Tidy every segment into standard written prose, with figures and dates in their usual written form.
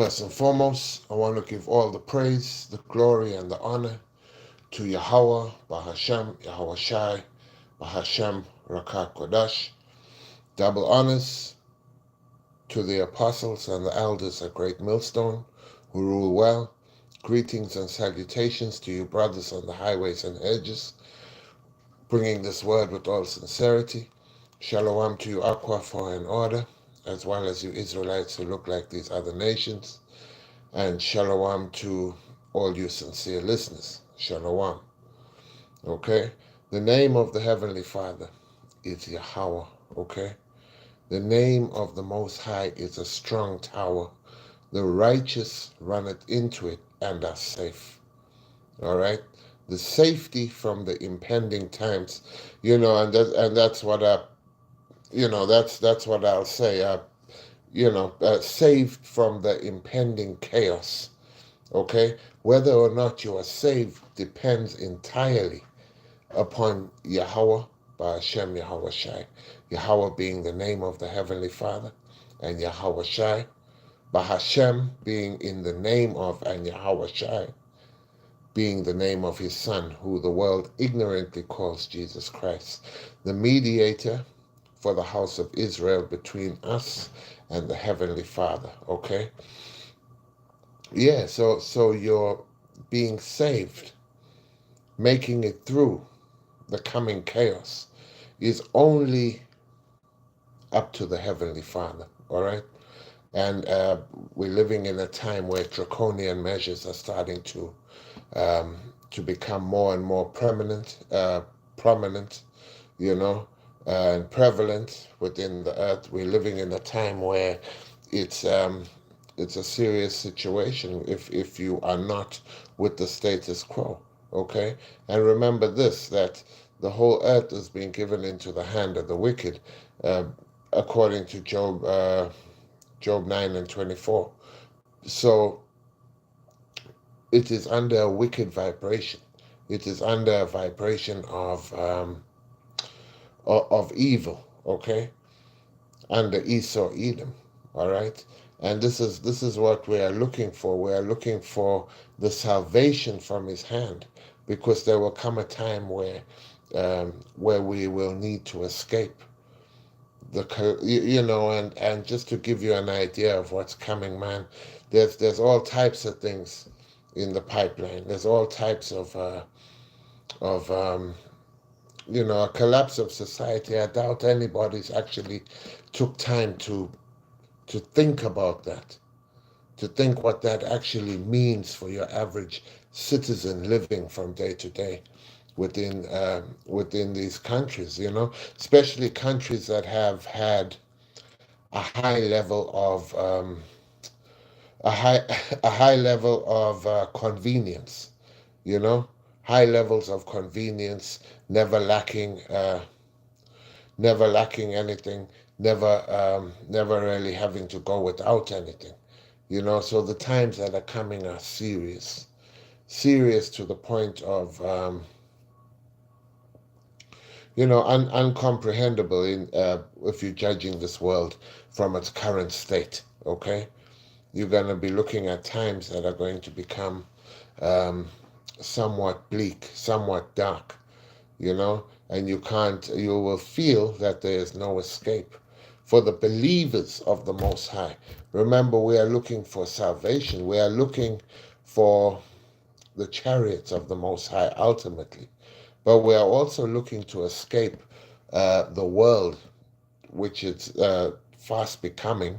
First and foremost, I want to give all the praise, the glory, and the honor to Yahweh, Bahashem, Yahweh Shai, Bahashem, Rakat Kodash. Double honors to the apostles and the elders at Great Millstone who rule well. Greetings and salutations to you, brothers on the highways and hedges, bringing this word with all sincerity. Shalom to you, Aqua, for an order, as well as you Israelites who look like these other nations. And shalom to all you sincere listeners. Shalom. Okay? The name of the Heavenly Father is Yahweh. Okay? The name of the Most High is a strong tower. The righteous runneth into it and are safe. All right? The safety from the impending times, that's what that's what I'll say. Saved from the impending chaos. Okay? Whether or not you are saved depends entirely upon Yahweh, Ba'ashem Yahweh Shai. Yahweh being the name of the Heavenly Father, and Yahweh Shai, Bahashem being in the name of, and Yahweh Shai being the name of his Son, who the world ignorantly calls Jesus Christ, the mediator for the house of Israel between us and the Heavenly Father. Okay? Yeah, so you're being saved, making it through the coming chaos is only up to the Heavenly Father, all right? And we're living in a time where draconian measures are starting to become more and more prominent, and prevalent within the earth. We're living in a time where it's a serious situation if you are not with the status quo. Okay, and remember this, that the whole earth is being given into the hand of the wicked, according to Job 9 and 24. So it is under a wicked vibration. It is under a vibration of evil. Okay, under Esau Edom. All right. And this is what we are looking for. We are looking for the salvation from his hand, because there will come a time where we will need to escape. And just to give you an idea of what's coming, man, there's all types of things in the pipeline. There's all types of a collapse of society. I doubt anybody's actually took time to think about that, to think what that actually means for your average citizen living from day to day within these countries, especially countries that have had a high level of a high a high level of convenience, high levels of convenience, never lacking anything, never really having to go without anything, So the times that are coming are serious to the point of uncomprehendable if you're judging this world from its current state. Okay, you're going to be looking at times that are going to become somewhat bleak, somewhat dark, and you will feel that there is no escape for the believers of the Most High. Remember, we are looking for salvation. We are looking for the chariots of the Most High ultimately. But we are also looking to escape the world, which is fast becoming,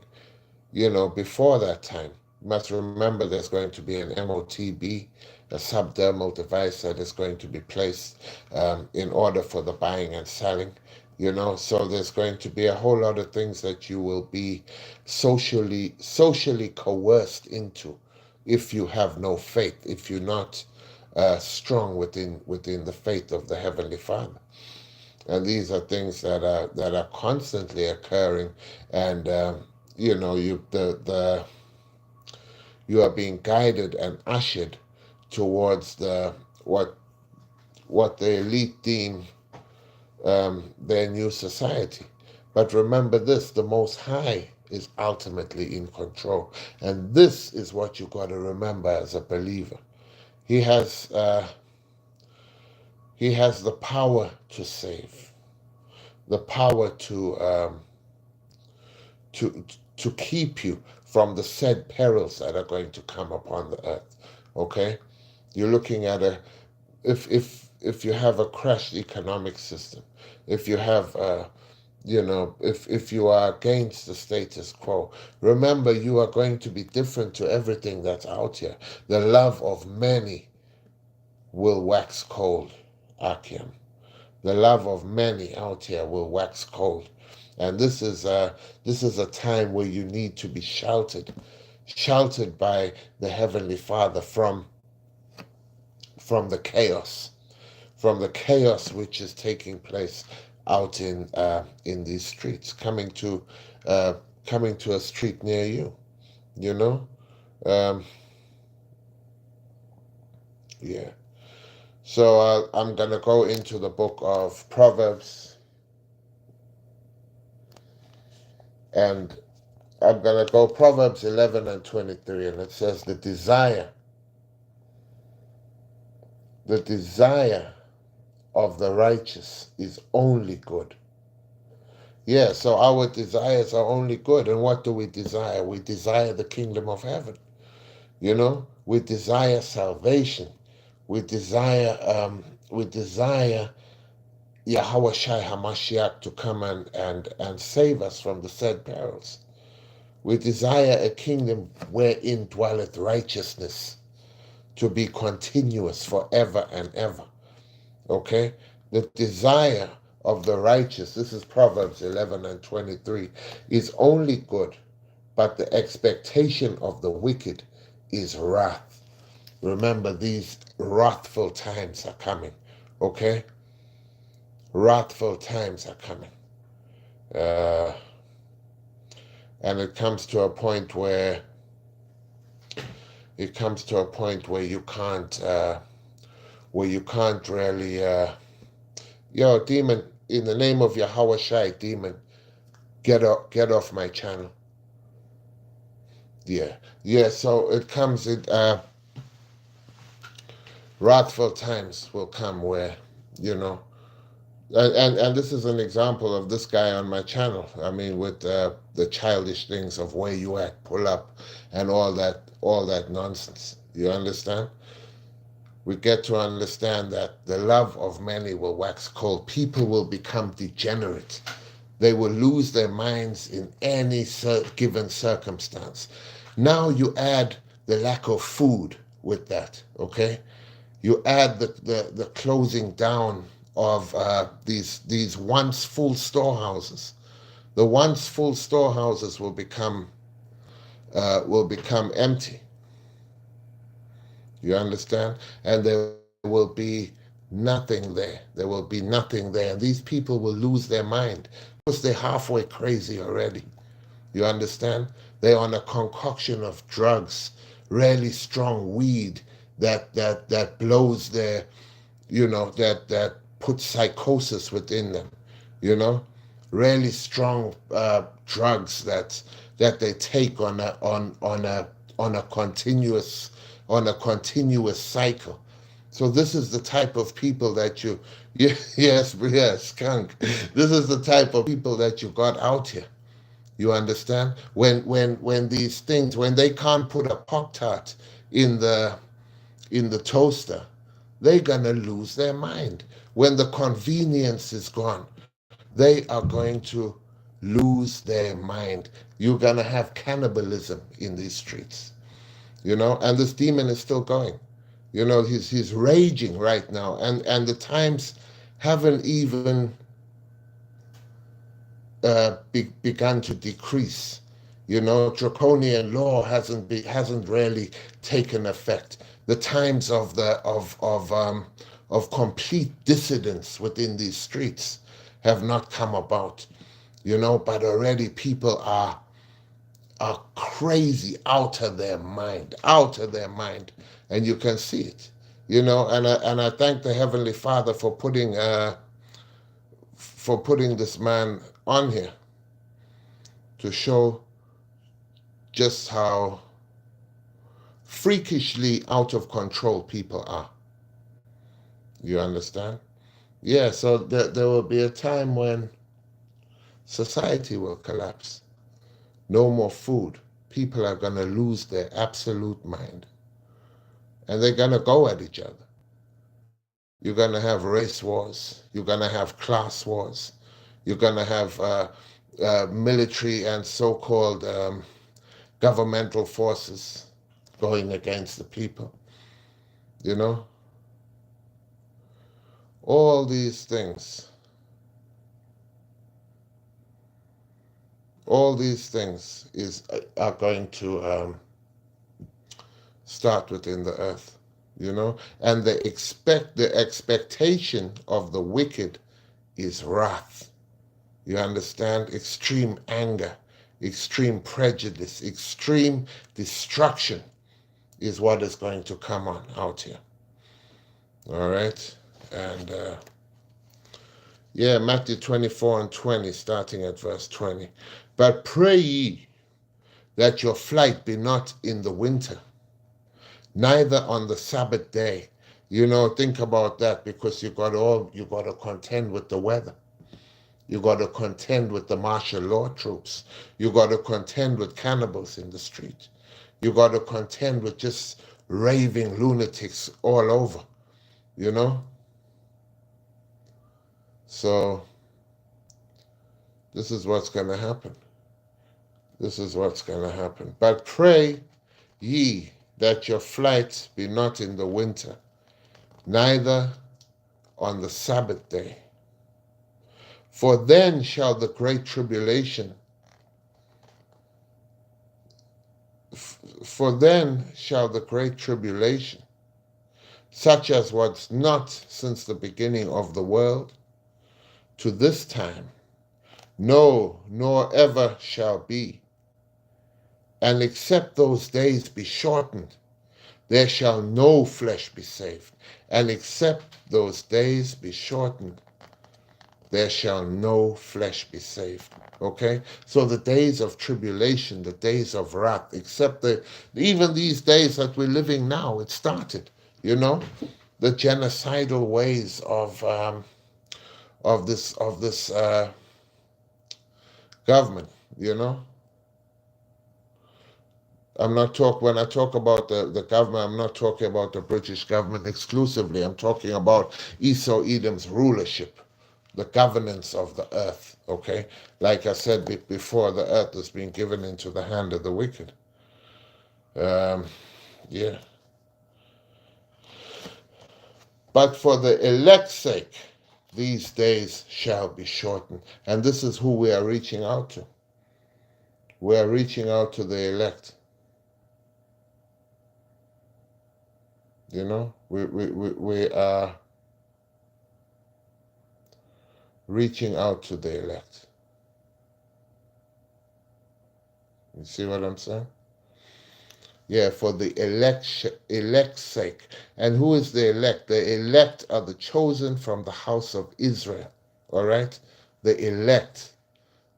before that time. You must remember there's going to be an MOTB, a subdermal device that is going to be placed in order for the buying and selling. So there's going to be a whole lot of things that you will be socially coerced into if you have no faith, if you're not strong within the faith of the Heavenly Father. And these are things that are constantly occurring, and you are being guided and ushered towards what the elite deem their new society. But remember this, the Most High is ultimately in control. And this is what you got to remember as a believer. He has he has the power to save, the power to to keep you from the said perils that are going to come upon the earth. Okay, you're looking at a if you have a crashed economic system, if you have if you are against the status quo, remember you are going to be different to everything that's out here. The love of many will wax cold, Akim. The love of many out here will wax cold. And this is a time where you need to be sheltered by the Heavenly Father from the chaos, from the chaos which is taking place out in these streets, uh, coming to a street near you. You know, um, yeah. So I'm gonna go into the book of Proverbs, and I'm gonna go Proverbs 11 and 23, and it says the desire of the righteous is only good. Yeah, so our desires are only good. And what do we desire? We desire the kingdom of heaven. You know, we desire salvation. We desire Yahweh Shai HaMashiach to come and save us from the said perils. We desire a kingdom wherein dwelleth righteousness to be continuous forever and ever. Okay? The desire of the righteous, this is Proverbs 11 and 23, is only good, but the expectation of the wicked is wrath. Remember, these wrathful times are coming. Okay? Wrathful times are coming. Uh, and it comes to a point where you can't really yo, demon, in the name of Yahweh Shai, demon, get off my channel. Yeah. Yeah, so it comes wrathful times will come where, you know, and this is an example of this guy on my channel. I mean, with the childish things of where you at, pull up, and all that nonsense. You understand? We get to understand that the love of many will wax cold. People will become degenerate. They will lose their minds in any given circumstance. Now you add the lack of food with that, okay? You add the closing down of these once full storehouses. The once full storehouses will become empty. You understand? And there will be nothing there. There will be nothing there. And these people will lose their mind because they're halfway crazy already. You understand? They're on a concoction of drugs, really strong weed that blows their, that puts psychosis within them. You know, really strong drugs that they take on a continuous cycle. So this is the type of people that yes, skunk. This is the type of people that you got out here. You understand? When these things, when they can't put a Pop-Tart in the toaster, they're gonna lose their mind. When the convenience is gone, they are going to lose their mind. You're gonna have cannibalism in these streets. And this demon is still going. He's raging right now, and the times haven't even begun to decrease. Draconian law hasn't really taken effect. The times of complete dissidence within these streets have not come about. But already people are crazy, out of their mind, and you can see it. And I thank the Heavenly Father for putting this man on here to show just how freakishly out of control people are. You understand? Yeah, so there will be a time when society will collapse. No more food. People are going to lose their absolute mind. And they're going to go at each other. You're going to have race wars. You're going to have class wars. You're going to have military and so-called governmental forces going against the people. You know? All these things. All these things are going to start within the earth, you know, and the expectation of the wicked is wrath. You understand? Extreme anger, extreme prejudice, extreme destruction is what is going to come on out here. All right, and yeah, Matthew 24:20, starting at verse 20. But pray ye that your flight be not in the winter, neither on the Sabbath day. You know, think about that, because you got to contend with the weather. You got to contend with the martial law troops. You got to contend with cannibals in the street. You got to contend with just raving lunatics all over, you know? So this is what's going to happen. This is what's going to happen. But pray ye that your flight be not in the winter, neither on the Sabbath day. For then shall the great tribulation, such as was not since the beginning of the world, to this time, no, nor ever shall be. And except those days be shortened, there shall no flesh be saved. And except those days be shortened, there shall no flesh be saved. Okay? So the days of tribulation, the days of wrath, except even these days that we're living now, it started, you know? The genocidal ways of this government, you know? When I talk about the government, I'm not talking about the British government exclusively. I'm talking about Esau Edom's rulership, the governance of the earth, okay? Like I said before, the earth has been given into the hand of the wicked. Yeah. But for the elect's sake, these days shall be shortened. And this is who we are reaching out to. We are reaching out to the elect. You know, we are reaching out to the elect. You see what I'm saying? Yeah, for the elect's sake. And who is the elect? The elect are the chosen from the house of Israel. All right? The elect,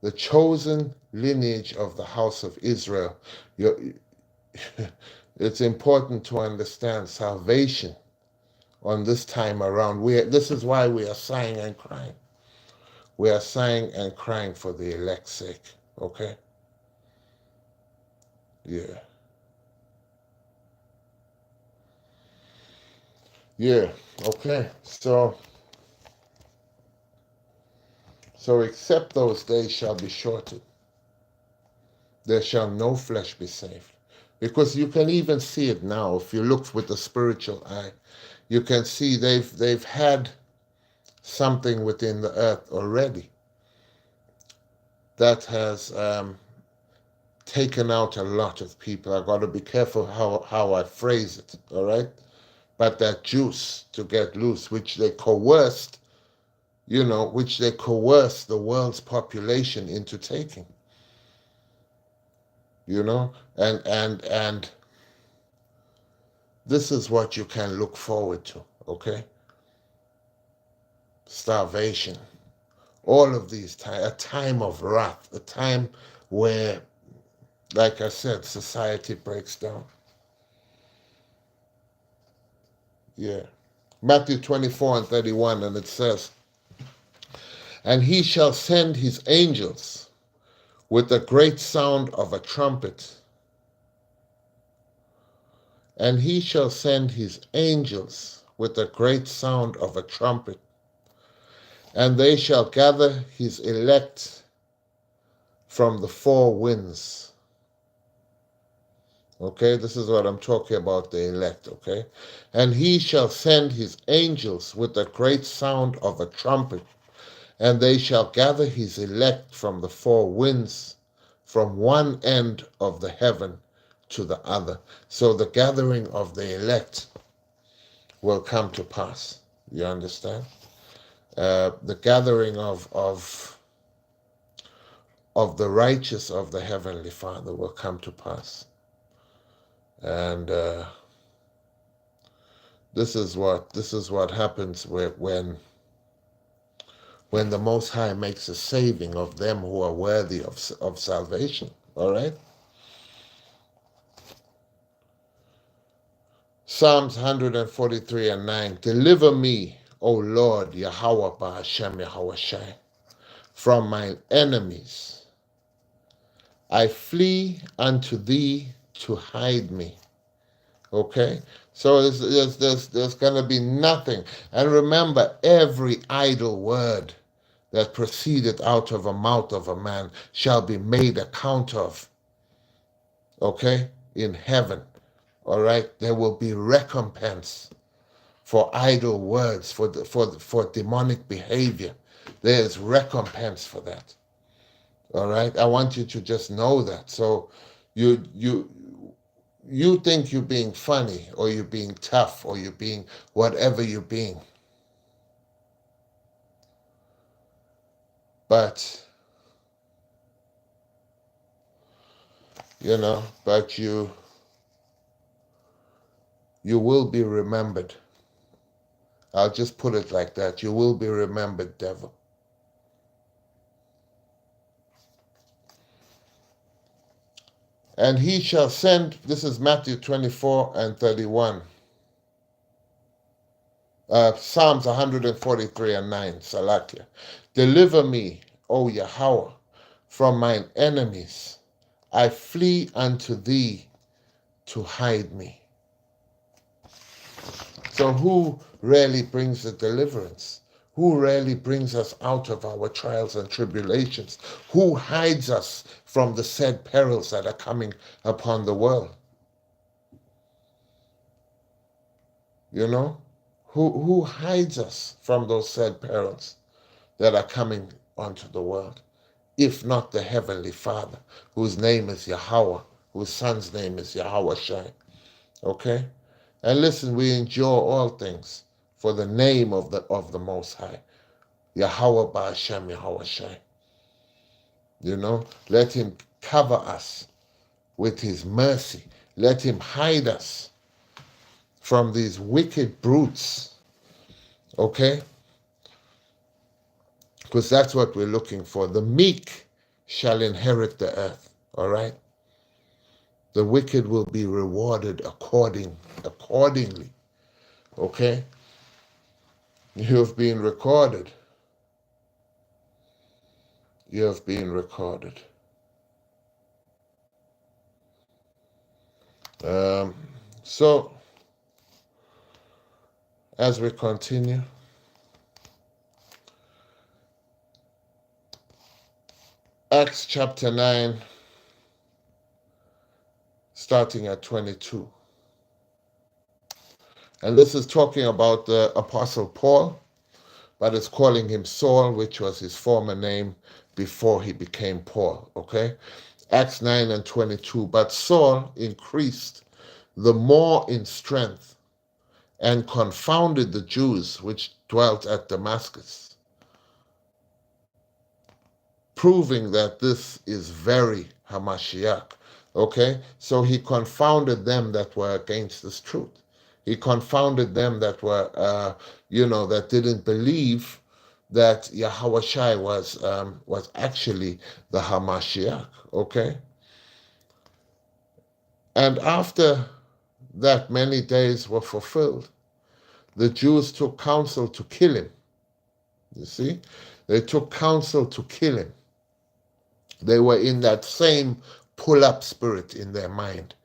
the chosen lineage of the house of Israel. It's important to understand salvation on this time around. This is why we are sighing and crying. We are sighing and crying for the elect's sake. Okay? Yeah. Yeah. Okay. So except those days shall be shortened, there shall no flesh be saved. Because you can even see it now. If you look with the spiritual eye, you can see they've had something within the earth already that has taken out a lot of people. I've got to be careful how I phrase it, all right? But that juice to get loose, which they coerced, which they coerced the world's population into taking. And this is what you can look forward to, okay? Starvation, all of these times, a time of wrath, a time where like I said, society breaks down. Yeah. Matthew 24 and 31, and it says, "And he shall send his angels with a great sound of a trumpet, and he shall send his angels with a great sound of a trumpet, and they shall gather his elect from the four winds." Okay, this is what I'm talking about, the elect, okay? "And he shall send his angels with a great sound of a trumpet, and they shall gather his elect from the four winds, from one end of the heaven to the other." So the gathering of the elect will come to pass. You understand? The gathering of the righteous of the Heavenly Father will come to pass. And this is what happens when the Most High makes a saving of them who are worthy of salvation. All right? Psalms 143 and 9. "Deliver me, O Lord, Yahweh Ba'ashem Yahweh Shai, from mine enemies. I flee unto thee to hide me." Okay? So there's going to be nothing. And remember, every idle word that proceedeth out of a mouth of a man shall be made account of. Okay? In heaven. All right? There will be recompense for idle words, for demonic behavior. There's recompense for that. All right? I want you to just know that. So you think you're being funny, or you're being tough, or you're being whatever you're being. But you will be remembered. I'll just put it like that. You will be remembered, devil. "And he shall send," this is Matthew 24 and 31. Psalms 143 and 9, Salakia. "Deliver me, O Yahweh, from mine enemies. I flee unto thee to hide me." So who really brings the deliverance? Who really brings us out of our trials and tribulations? Who hides us from the said perils that are coming upon the world? You know? Who hides us from those said perils that are coming onto the world? If not the Heavenly Father, whose name is Yahweh, whose Son's name is Yahweh Shai. Okay? And listen, we endure all things for the name of the Most High. Yahweh Ba'ashem Yahweh Shai. You know, let him cover us with his mercy. Let him hide us from these wicked brutes. Okay? Because that's what we're looking for. The meek shall inherit the earth. All right? The wicked will be rewarded accordingly. Okay? You have been recorded. You have been recorded. So, as we continue, Acts chapter 9, starting at 22. And this is talking about the Apostle Paul, but it's calling him Saul, which was his former name before he became Paul, okay? Acts 9 and 22. "But Saul increased the more in strength, and confounded the Jews which dwelt at Damascus, proving that this is very Hamashiach." Okay? So he confounded them that were against this truth. He confounded them that were, that didn't believe that Yahweh Shai was actually the Hamashiach. Okay? And after that many days were fulfilled, the Jews took counsel to kill him. You see? They took counsel to kill him. They were in that same pull-up spirit in their mind,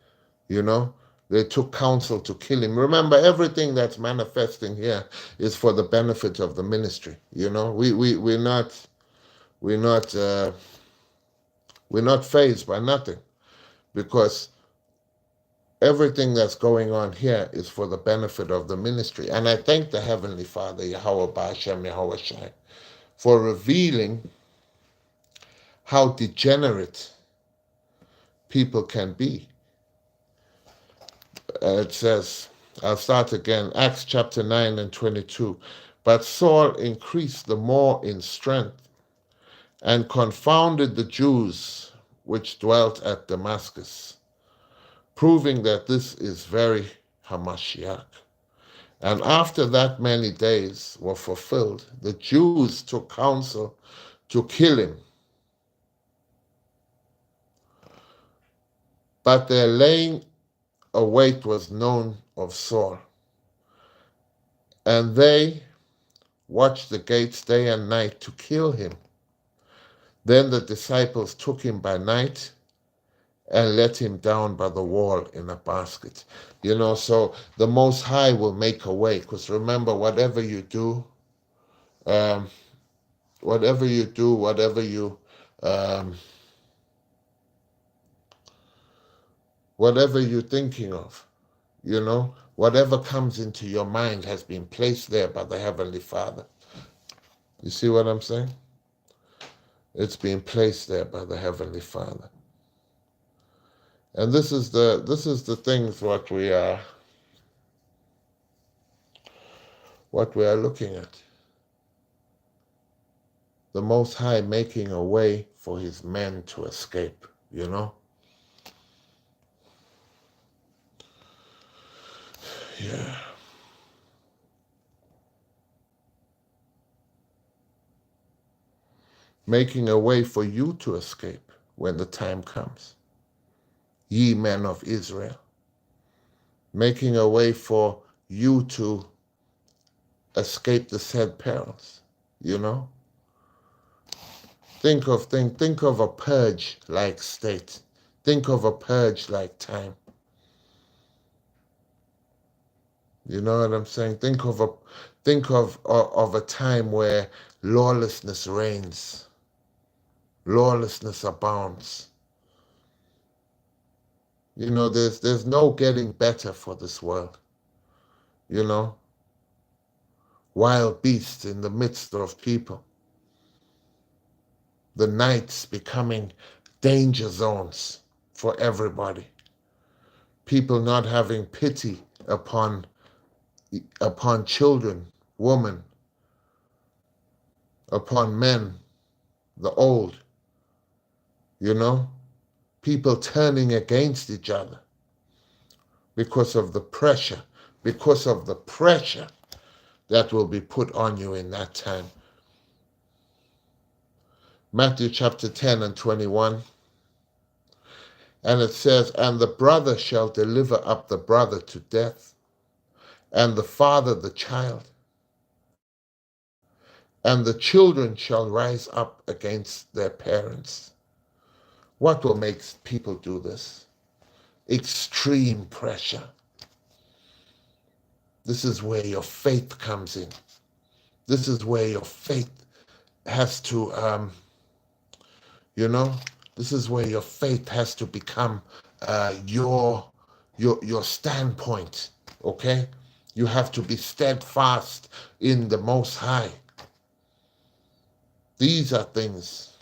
you know? They took counsel to kill him. Remember, everything that's manifesting here is for the benefit of the ministry. You know, we're not we're not phased by nothing, because everything that's going on here is for the benefit of the ministry. And I thank the Heavenly Father, Yahweh Ba'ashem, Yahweh Shai, for revealing how degenerate people can be. It says, I'll start again, Acts chapter 9 and 22. But Saul increased the more in strength and confounded the Jews which dwelt at Damascus, proving that this is very Hamashiach. And after that many days were fulfilled, the Jews took counsel to kill him. But their laying await was known of Saul, and they watched the gates day and night to kill him. Then the disciples took him by night and let him down by the wall in a basket. You know, so the Most High will make a way, because remember, whatever you do, um, whatever you do, whatever you're thinking of, you know, whatever comes into your mind has been placed there by the Heavenly Father. You see what I'm saying? It's being placed there by the Heavenly Father. And this is the things what we are looking at. The Most High making a way for his men to escape, you know? Yeah. Making a way for you to escape when the time comes. Ye men of Israel. Making a way for you to escape the said perils, you know? Think of a purge-like state. Think of a purge-like time. You know what I'm saying? Think of a time where lawlessness reigns, lawlessness abounds. You know, there's no getting better for this world. You know, wild beasts in the midst of people. The nights becoming danger zones for everybody. People not having pity upon children, women, upon men, the old, you know? People turning against each other because of the pressure that will be put on you in that time. Matthew chapter 10 and 21. And it says, and the brother shall deliver up the brother to death, and the father the child, and the children shall rise up against their parents. What will make people do this? Extreme pressure. This is where your faith comes in. This is where your faith has to, this is where your faith has to become your standpoint, okay? You have to be steadfast in the Most High. These are things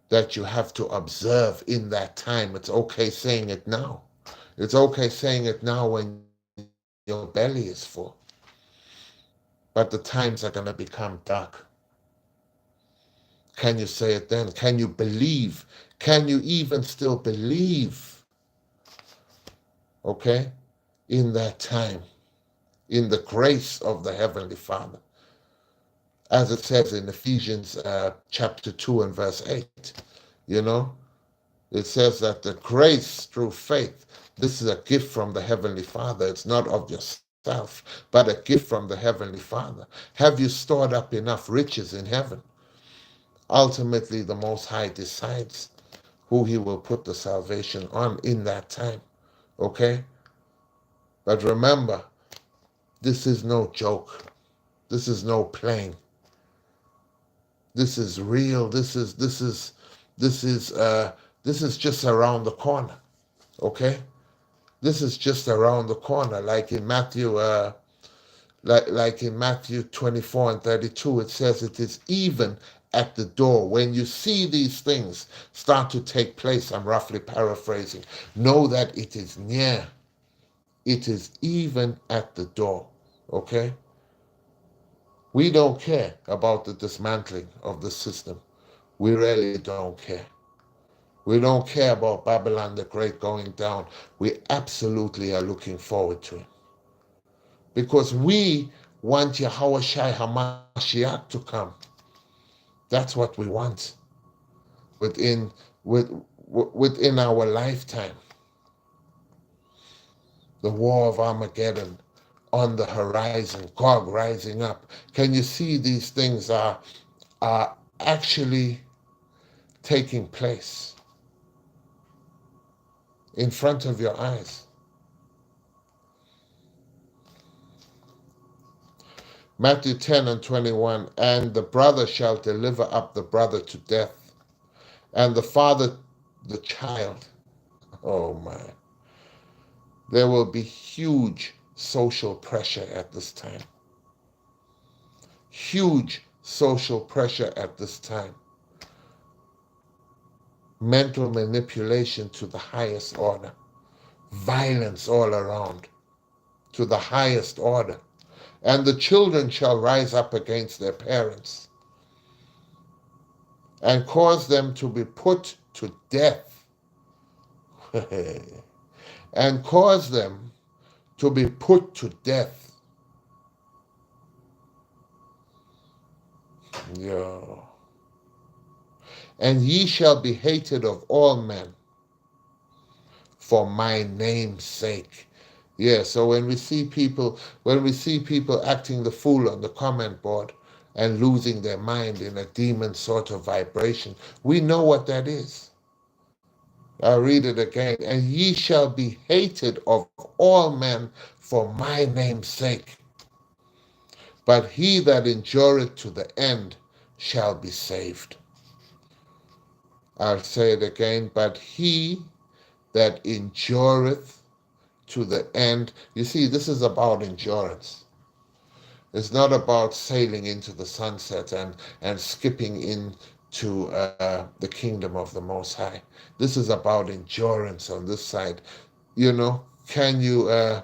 that you have to observe in that time. It's okay saying it now. It's okay saying it now when your belly is full. But the times are going to become dark. Can you say it then? Can you believe? Can you even still believe? Okay? In that time, in the grace of the Heavenly Father. As it says in Ephesians chapter 2 and verse 8, you know? It says that the grace through faith, this is a gift from the Heavenly Father. It's not of yourself, but a gift from the Heavenly Father. Have you stored up enough riches in heaven? Ultimately, the Most High decides who He will put the salvation on in that time. Okay? But remember, this is no joke. This is no playing. This is real. This is just around the corner. Okay? This is just around the corner. Like in Matthew like in Matthew 24 and 32, it says it is even at the door. When you see these things start to take place, I'm roughly paraphrasing, know that it is near. It is even at the door. Okay? We don't care about the dismantling of the system. We really don't care. We don't care about Babylon the Great going down. We absolutely are looking forward to it. Because we want Yahweh Shai HaMashiach to come. That's what we want within within our lifetime. The war of Armageddon on the horizon, Gog rising up. Can you see these things are actually taking place in front of your eyes? Matthew 10 and 21, and the brother shall deliver up the brother to death, and the father the child. Oh my. There will be huge social pressure at this time. Huge social pressure at this time. Mental manipulation to the highest order. Violence all around to the highest order. And the children shall rise up against their parents and cause them to be put to death. And cause them to be put to death. Yeah. And ye shall be hated of all men for my name's sake. Yeah, so when we see people acting the fool on the comment board and losing their mind in a demon sort of vibration, we know what that is. I'll read it again. And ye shall be hated of all men for my name's sake. But he that endureth to the end shall be saved. I'll say it again. But he that endureth to the end. You see, this is about endurance. It's not about sailing into the sunset and skipping into the kingdom of the Most High. This is about endurance on this side. You know, the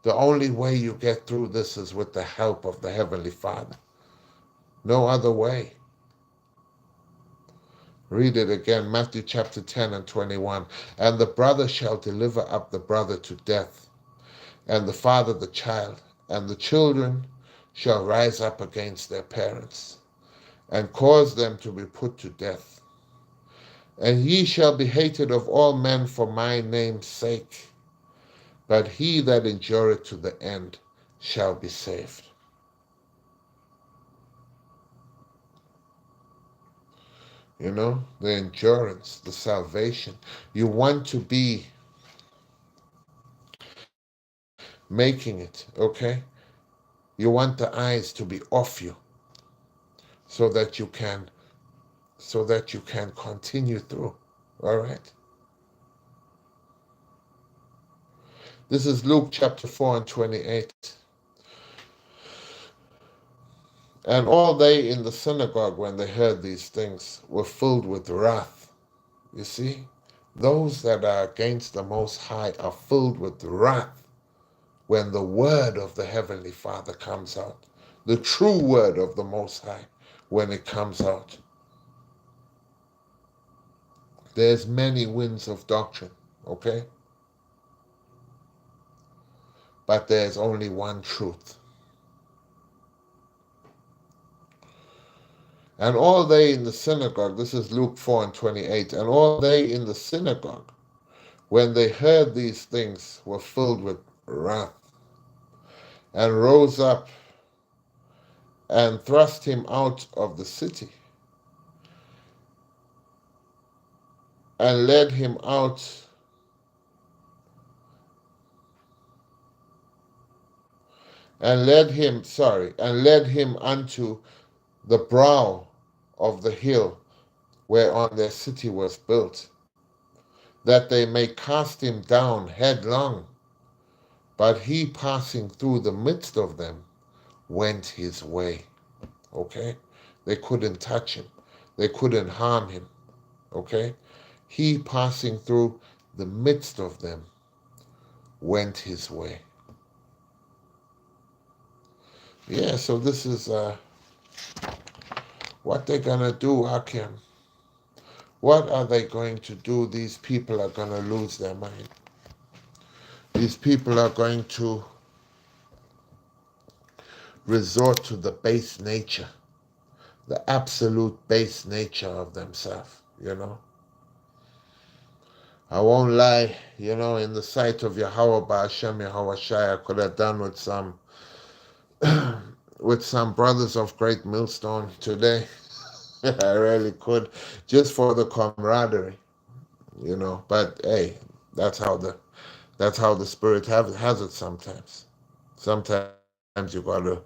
only way you get through this is with the help of the Heavenly Father. No other way. Read it again, Matthew chapter 10 and 21. And the brother shall deliver up the brother to death, and the father the child, and the children shall rise up against their parents, and cause them to be put to death. And ye shall be hated of all men for my name's sake, but he that endureth to the end shall be saved. You know, the endurance, the salvation. You want to be making it, okay? You want the eyes to be off you so that you can continue through. All right? This is Luke chapter 4 and 28. And all they in the synagogue, when they heard these things, were filled with wrath. You see, those that are against the Most High are filled with wrath when the word of the Heavenly Father comes out, the true word of the Most High, when it comes out. There's many winds of doctrine, okay? But there's only one truth. And all they in the synagogue, this is Luke 4 and 28, and all they in the synagogue, when they heard these things, were filled with wrath, and rose up and thrust him out of the city, and led him out, and led him unto the brow of the hill whereon their city was built, that they may cast him down headlong. But he, passing through the midst of them, went his way. Okay? They couldn't touch him. They couldn't harm him. Okay? He, passing through the midst of them, went his way. Yeah, so this is what they're going to do, Hakim. What are they going to do? These people are going to lose their mind. These people are going to resort to the base nature, the absolute base nature of themselves, I won't lie, in the sight of Yahweh Ba'ashem Yahweh Shai, I could have done with some with some brothers of Great Millstone today. I really could, just for the camaraderie, But hey, that's how the spirit has it sometimes. Sometimes you gotta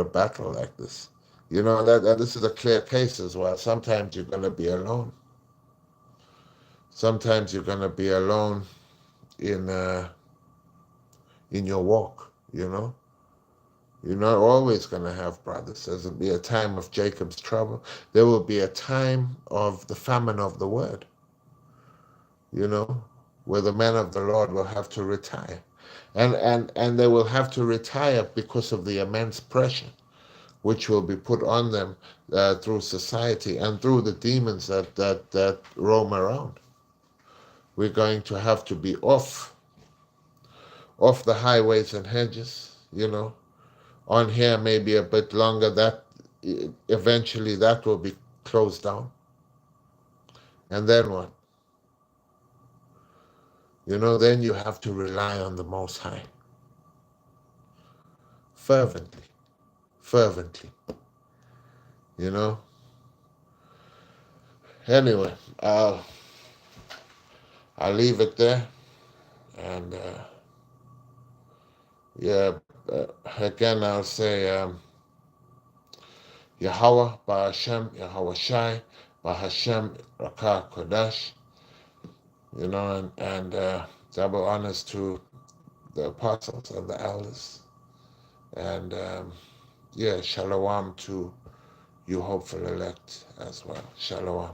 battle like this. That this is a clear case as well. Sometimes you're gonna be alone. Sometimes you're gonna be alone in your walk. You're not always gonna have brothers. There'll be a time of Jacob's trouble. There will be a time of the famine of the word. Where the men of the Lord will have to retire, and they will have to retire because of the immense pressure which will be put on them through society and through the demons that roam around. We're going to have to be off the highways and hedges, on here maybe a bit longer. That eventually that will be closed down. And then what? Then you have to rely on the Most High. Fervently. Fervently. Anyway, I'll leave it there. And yeah, again, I'll say Yahweh, Ba'ashem, Yahweh Shai, Ba'ashem, Rakah Kodash, and double honors to the apostles and the elders. And yeah, shalom to you hopeful elect as well. Shalom.